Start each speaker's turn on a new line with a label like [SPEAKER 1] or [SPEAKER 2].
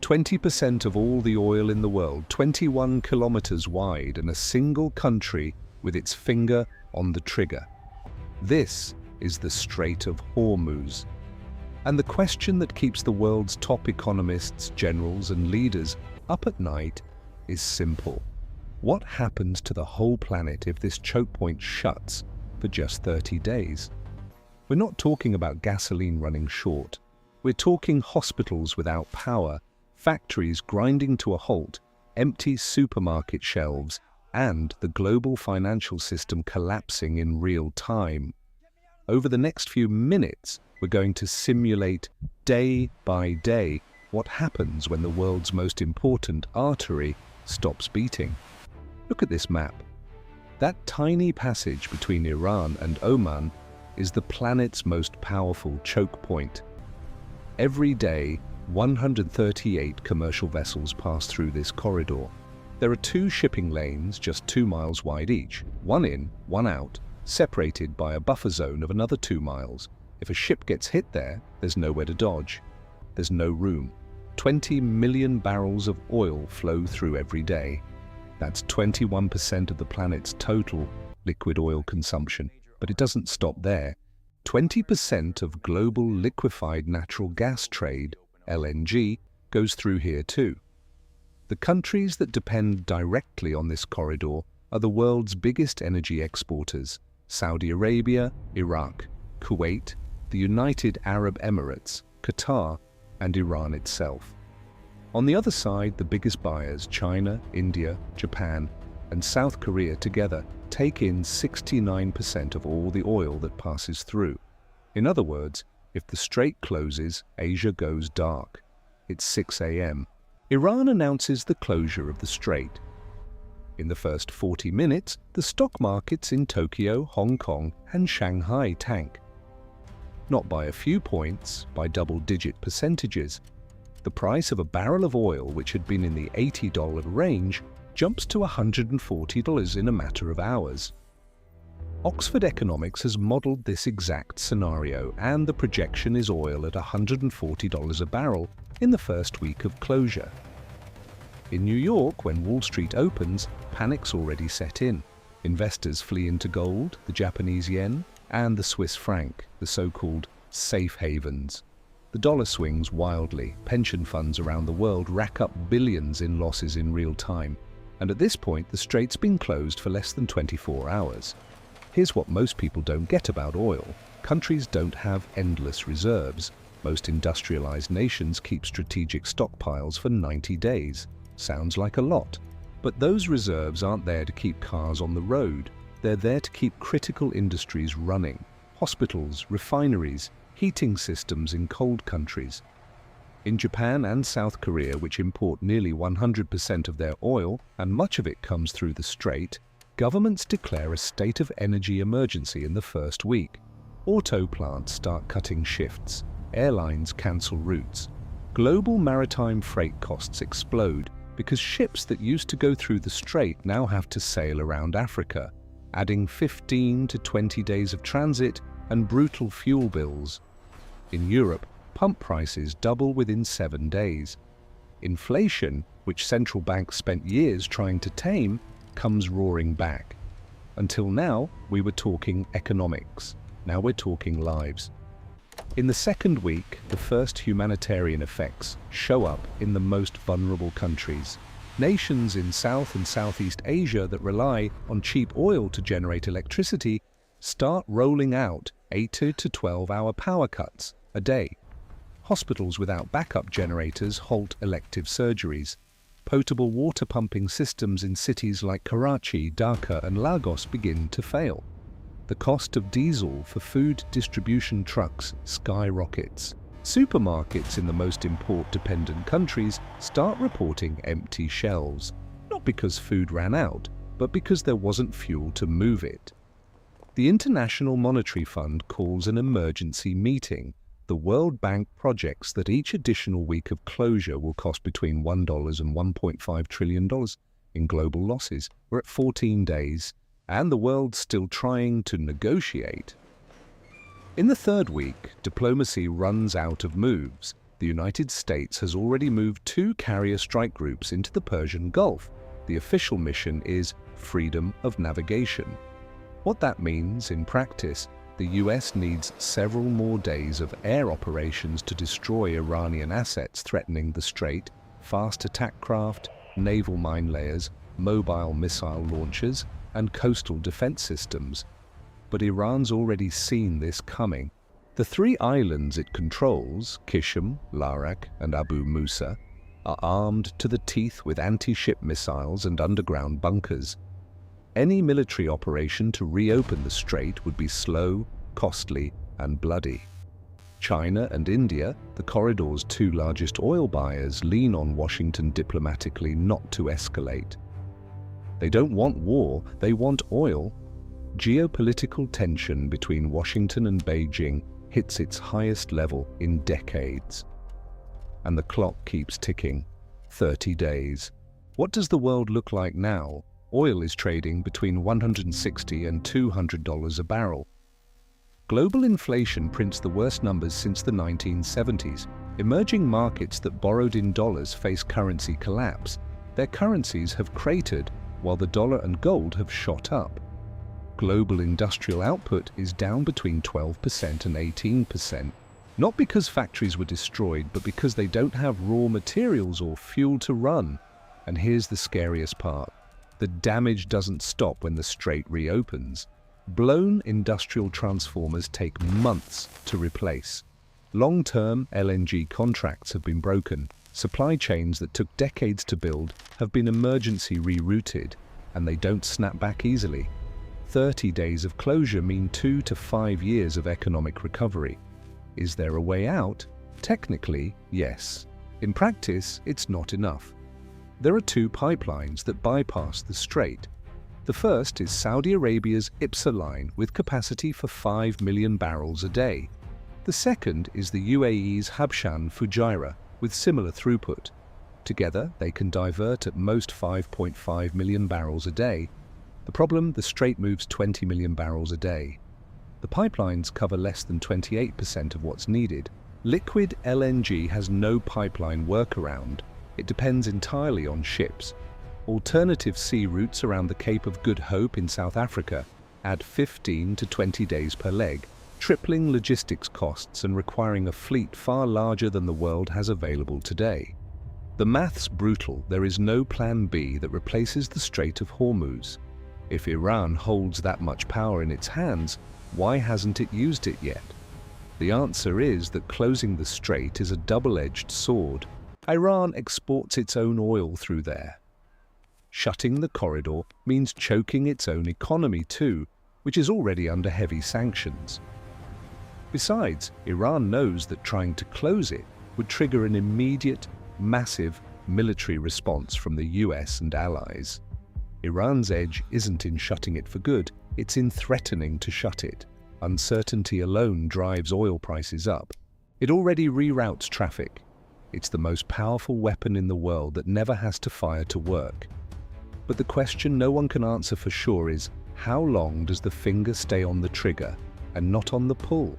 [SPEAKER 1] 20% of all the oil in the world, 21 kilometers wide, and a single country with its finger on the trigger. This is the Strait of Hormuz. And the question that keeps the world's top economists, generals, and leaders up at night is simple. What happens to the whole planet if this choke point shuts for just 30 days? We're not talking about gasoline running short. We're talking hospitals without power, factories grinding to a halt, empty supermarket shelves, and the global financial system collapsing in real time. Over the next few minutes, we're going to simulate day by day what happens when the world's most important artery stops beating. Look at this map. That tiny passage between Iran and Oman is the planet's most powerful choke point. Every day, 138 commercial vessels pass through this corridor. There are 2 shipping lanes just 2 miles wide each, one in, one out, separated by a buffer zone of another 2 miles. If a ship gets hit there, there's nowhere to dodge. There's no room. 20 million barrels of oil flow through every day. That's 21% of the planet's total liquid oil consumption. But it doesn't stop there. 20% of global liquefied natural gas trade, LNG, goes through here too. The countries that depend directly on this corridor are the world's biggest energy exporters: Saudi Arabia, Iraq, Kuwait, the United Arab Emirates, Qatar, and Iran itself. On the other side, the biggest buyers, China, India, Japan, and South Korea together, take in 69% of all the oil that passes through. In other words, if the strait closes, Asia goes dark. It's 6 a.m. Iran announces the closure of the strait. In the first 40 minutes, the stock markets in Tokyo, Hong Kong, and Shanghai tank. Not by a few points, by double-digit percentages. The price of a barrel of oil, which had been in the $80 range, jumps to $140 in a matter of hours. Oxford Economics has modeled this exact scenario, and the projection is oil at $140 a barrel in the first week of closure. In New York, when Wall Street opens, panic's already set in. Investors flee into gold, the Japanese yen, and the Swiss franc, the so-called safe havens. The dollar swings wildly. Pension funds around the world rack up billions in losses in real time. And at this point, the strait's been closed for less than 24 hours. Here's what most people don't get about oil. Countries don't have endless reserves. Most industrialized nations keep strategic stockpiles for 90 days. Sounds like a lot. But those reserves aren't there to keep cars on the road. They're there to keep critical industries running. Hospitals, refineries, heating systems in cold countries. In Japan and South Korea, which import nearly 100% of their oil, and much of it comes through the strait, governments declare a state of energy emergency in the first week. Auto plants start cutting shifts. Airlines cancel routes. Global maritime freight costs explode because ships that used to go through the strait now have to sail around Africa, adding 15 to 20 days of transit and brutal fuel bills. In Europe, pump prices double within 7 days. Inflation, which central banks spent years trying to tame, comes roaring back. Until now, we were talking economics. Now we're talking lives. In the second week, the first humanitarian effects show up in the most vulnerable countries. Nations in South and Southeast Asia that rely on cheap oil to generate electricity start rolling out 8 to 12-hour power cuts a day. Hospitals without backup generators halt elective surgeries. Potable water pumping systems in cities like Karachi, Dhaka, and Lagos begin to fail. The cost of diesel for food distribution trucks skyrockets. Supermarkets in the most import-dependent countries start reporting empty shelves, not because food ran out, but because there wasn't fuel to move it. The International Monetary Fund calls an emergency meeting. The World Bank projects that each additional week of closure will cost between $1 and $1.5 trillion in global losses. We're at 14 days, and the world's still trying to negotiate. In the third week, diplomacy runs out of moves. the United States has already moved 2 carrier strike groups into the Persian Gulf. The official mission is freedom of navigation. What that means in practice, the US needs several more days of air operations to destroy Iranian assets threatening the strait, fast attack craft, naval mine layers, mobile missile launchers, and coastal defense systems. But Iran's already seen this coming. The 3 islands it controls, Qishm, Larak, and Abu Musa, are armed to the teeth with anti-ship missiles and underground bunkers. Any military operation to reopen the strait would be slow, costly, and bloody. China and India, the corridor's 2 largest oil buyers, lean on Washington diplomatically not to escalate. They don't want war, they want oil. Geopolitical tension between Washington and Beijing hits its highest level in decades. And the clock keeps ticking. 30 days. What does the world look like now? Oil is trading between $160 and $200 a barrel. Global inflation prints the worst numbers since the 1970s. Emerging markets that borrowed in dollars face currency collapse. Their currencies have cratered, while the dollar and gold have shot up. Global industrial output is down between 12% and 18%, not because factories were destroyed, but because they don't have raw materials or fuel to run. And here's the scariest part. The damage doesn't stop when the strait reopens. Blown industrial transformers take months to replace. Long-term LNG contracts have been broken. Supply chains that took decades to build have been emergency rerouted, and they don't snap back easily. 30 days of closure mean 2 to 5 years of economic recovery. Is there a way out? Technically, yes. In practice, it's not enough. There are 2 pipelines that bypass the strait. The first is Saudi Arabia's IPSA line with capacity for 5 million barrels a day. The second is the UAE's Habshan Fujairah with similar throughput. Together, they can divert at most 5.5 million barrels a day. The problem, the strait moves 20 million barrels a day. The pipelines cover less than 28% of what's needed. Liquid LNG has no pipeline workaround. It depends entirely on ships. Alternative sea routes around the Cape of Good Hope in South Africa add 15 to 20 days per leg, tripling logistics costs and requiring a fleet far larger than the world has available today. The math's brutal. There is no plan B that replaces the Strait of Hormuz. If Iran holds that much power in its hands, why hasn't it used it yet? The answer is that closing the strait is a double-edged sword. Iran exports its own oil through there. Shutting the corridor means choking its own economy too, which is already under heavy sanctions. Besides, Iran knows that trying to close it would trigger an immediate, massive military response from the US and allies. Iran's edge isn't in shutting it for good, it's in threatening to shut it. Uncertainty alone drives oil prices up. It already reroutes traffic. It's the most powerful weapon in the world that never has to fire to work. But the question no one can answer for sure is, how long does the finger stay on the trigger and not on the pull?